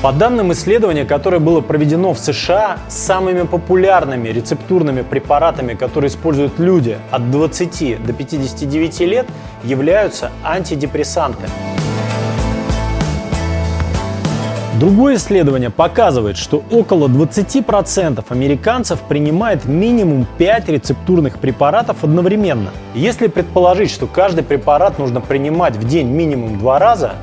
По данным исследования, которое было проведено в США, самыми популярными рецептурными препаратами, которые используют люди от 20 до 59 лет, являются антидепрессанты. Другое исследование показывает, что около 20% американцев принимает минимум 5 рецептурных препаратов одновременно. Если предположить, что каждый препарат нужно принимать в день минимум 2 раза,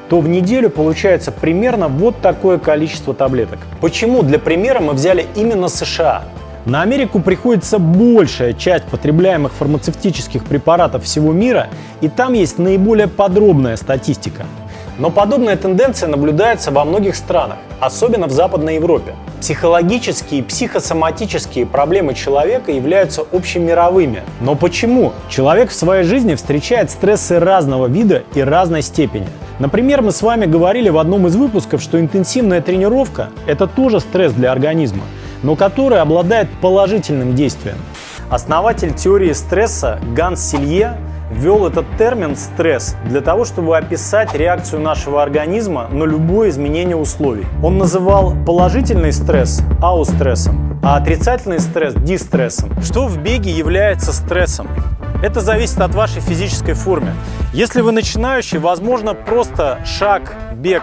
то в неделю получается примерно вот такое количество таблеток. Почему для примера мы взяли именно США? На Америку приходится большая часть потребляемых фармацевтических препаратов всего мира, и там есть наиболее подробная статистика. Но подобная тенденция наблюдается во многих странах, особенно в Западной Европе. Психологические и психосоматические проблемы человека являются общемировыми. Но почему? Человек в своей жизни встречает стрессы разного вида и разной степени. Например, мы с вами говорили в одном из выпусков, что интенсивная тренировка – это тоже стресс для организма, но который обладает положительным действием. Основатель теории стресса Ганс Силье ввел этот термин «стресс» для того, чтобы описать реакцию нашего организма на любое изменение условий. Он называл положительный стресс аустрессом, а отрицательный стресс – дистрессом. Что в беге является стрессом? Это зависит от вашей физической формы. Если вы начинающий, возможно, просто шаг, бег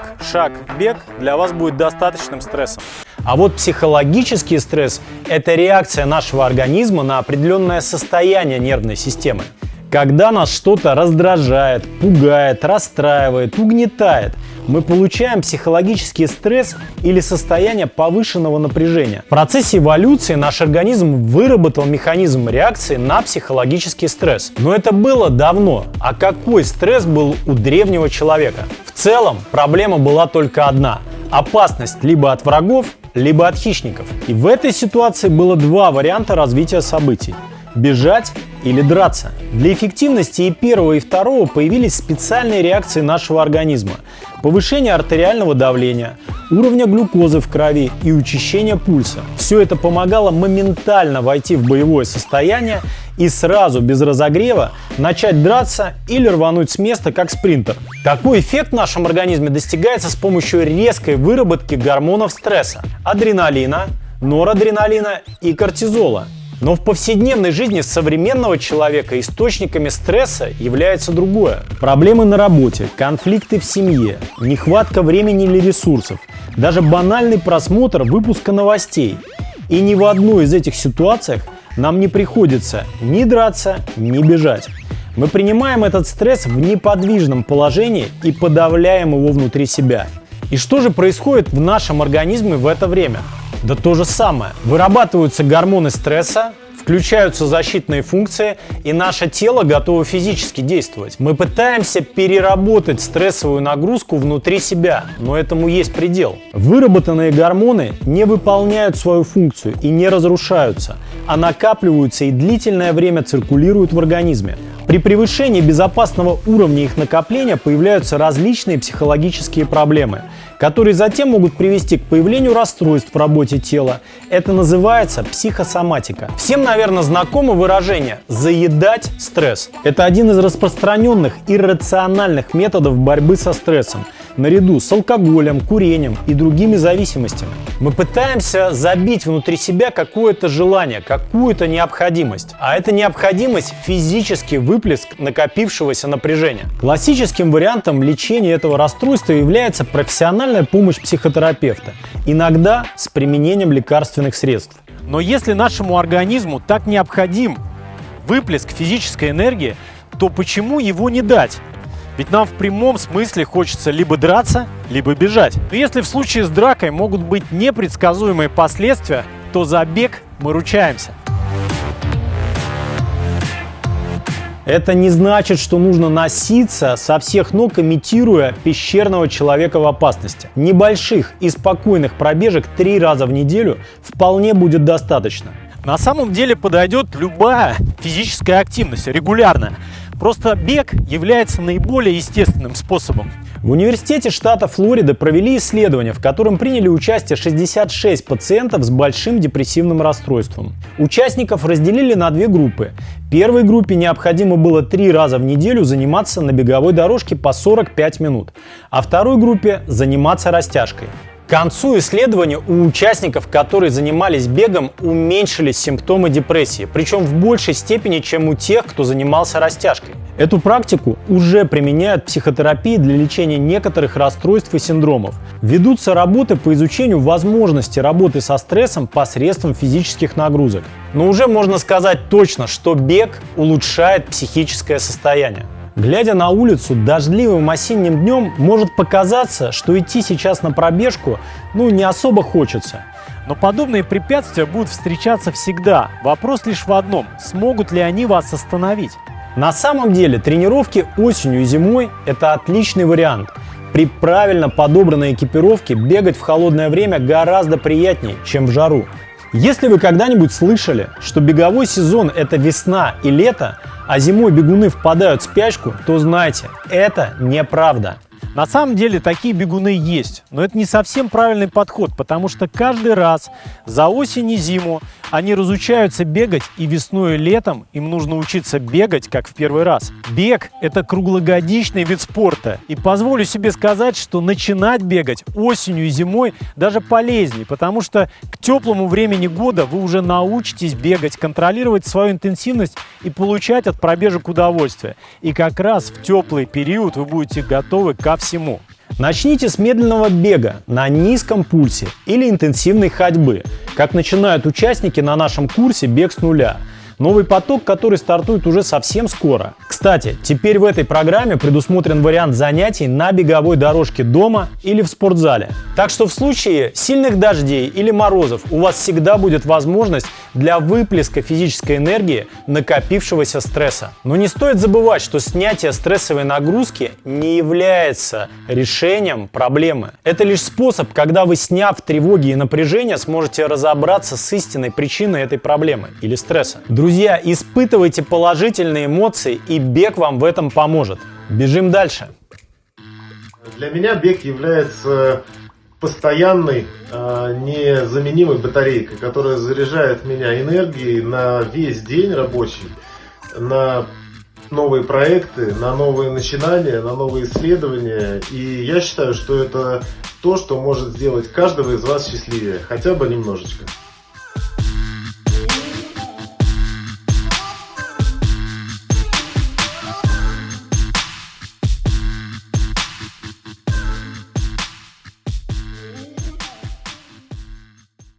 для вас будет достаточным стрессом. А вот психологический стресс – это реакция нашего организма на определенное состояние нервной системы. Когда нас что-то раздражает, пугает, расстраивает, угнетает, мы получаем психологический стресс или состояние повышенного напряжения. В процессе эволюции наш организм выработал механизм реакции на психологический стресс. Но это было давно. А какой стресс был у древнего человека? В целом проблема была только одна – опасность либо от врагов, либо от хищников. И в этой ситуации было два варианта развития событий – бежать или драться. Для эффективности и первого, и второго появились специальные реакции нашего организма. Повышение артериального давления, уровня глюкозы в крови и учащение пульса. Все это помогало моментально войти в боевое состояние и сразу, без разогрева, начать драться или рвануть с места, как спринтер. Такой эффект в нашем организме достигается с помощью резкой выработки гормонов стресса – адреналина, норадреналина и кортизола. Но в повседневной жизни современного человека источниками стресса является другое. Проблемы на работе, конфликты в семье, нехватка времени или ресурсов, даже банальный просмотр выпуска новостей. И ни в одной из этих ситуациях нам не приходится ни драться, ни бежать. Мы принимаем этот стресс в неподвижном положении и подавляем его внутри себя. И что же происходит в нашем организме в это время? Да то же самое. Вырабатываются гормоны стресса, включаются защитные функции, и наше тело готово физически действовать. Мы пытаемся переработать стрессовую нагрузку внутри себя, но этому есть предел. Выработанные гормоны не выполняют свою функцию и не разрушаются, а накапливаются и длительное время циркулируют в организме. При превышении безопасного уровня их накопления появляются различные психологические проблемы, которые затем могут привести к появлению расстройств в работе тела. Это называется психосоматика. Всем, наверное, знакомо выражение «заедать стресс». Это один из распространенных иррациональных методов борьбы со стрессом, наряду с алкоголем, курением и другими зависимостями. Мы пытаемся забить внутри себя какое-то желание, какую-то необходимость. А эта необходимость – физический выплеск накопившегося напряжения. Классическим вариантом лечения этого расстройства является профессиональная помощь психотерапевта, иногда с применением лекарственных средств. Но если нашему организму так необходим выплеск физической энергии, то почему его не дать? Ведь нам в прямом смысле хочется либо драться, либо бежать. Но если в случае с дракой могут быть непредсказуемые последствия, то за бег мы ручаемся. Это не значит, что нужно носиться со всех ног, имитируя пещерного человека в опасности. Небольших и спокойных пробежек 3 раза в неделю вполне будет достаточно. На самом деле подойдет любая физическая активность, регулярная. Просто бег является наиболее естественным способом. В университете штата Флорида провели исследование, в котором приняли участие 66 пациентов с большим депрессивным расстройством. Участников разделили на 2 группы. Первой группе необходимо было 3 раза в неделю заниматься на беговой дорожке по 45 минут, а второй группе заниматься растяжкой. К концу исследования у участников, которые занимались бегом, уменьшились симптомы депрессии, причем в большей степени, чем у тех, кто занимался растяжкой. Эту практику уже применяют в психотерапии для лечения некоторых расстройств и синдромов. Ведутся работы по изучению возможности работы со стрессом посредством физических нагрузок. Но уже можно сказать точно, что бег улучшает психическое состояние. Глядя на улицу дождливым осенним днем, может показаться, что идти сейчас на пробежку не особо хочется. Но подобные препятствия будут встречаться всегда. Вопрос лишь в одном: смогут ли они вас остановить? На самом деле тренировки осенью и зимой – это отличный вариант. При правильно подобранной экипировке бегать в холодное время гораздо приятнее, чем в жару. Если вы когда-нибудь слышали, что беговой сезон – это весна и лето, а зимой бегуны впадают в спячку, то знайте, это неправда. На самом деле такие бегуны есть, но это не совсем правильный подход, потому что каждый раз за осень и зиму они разучаются бегать, и весной и летом им нужно учиться бегать, как в первый раз. Бег – это круглогодичный вид спорта, и позволю себе сказать, что начинать бегать осенью и зимой даже полезнее, потому что к теплому времени года вы уже научитесь бегать, контролировать свою интенсивность и получать от пробежек удовольствие. И как раз в теплый период вы будете готовы ко всему. Начните с медленного бега на низком пульсе или интенсивной ходьбы, как начинают участники на нашем курсе «Бег с нуля». Новый поток, который стартует уже совсем скоро. Кстати, теперь в этой программе предусмотрен вариант занятий на беговой дорожке дома или в спортзале. Так что в случае сильных дождей или морозов у вас всегда будет возможность для выплеска физической энергии накопившегося стресса. Но не стоит забывать, что снятие стрессовой нагрузки не является решением проблемы. Это лишь способ, когда вы, сняв тревоги и напряжение, сможете разобраться с истинной причиной этой проблемы или стресса. Друзья, испытывайте положительные эмоции, и бег вам в этом поможет. Бежим дальше. Для меня бег является постоянной, незаменимой батарейкой, которая заряжает меня энергией на весь день рабочий, на новые проекты, на новые начинания, на новые исследования. И я считаю, что это то, что может сделать каждого из вас счастливее, хотя бы немножечко.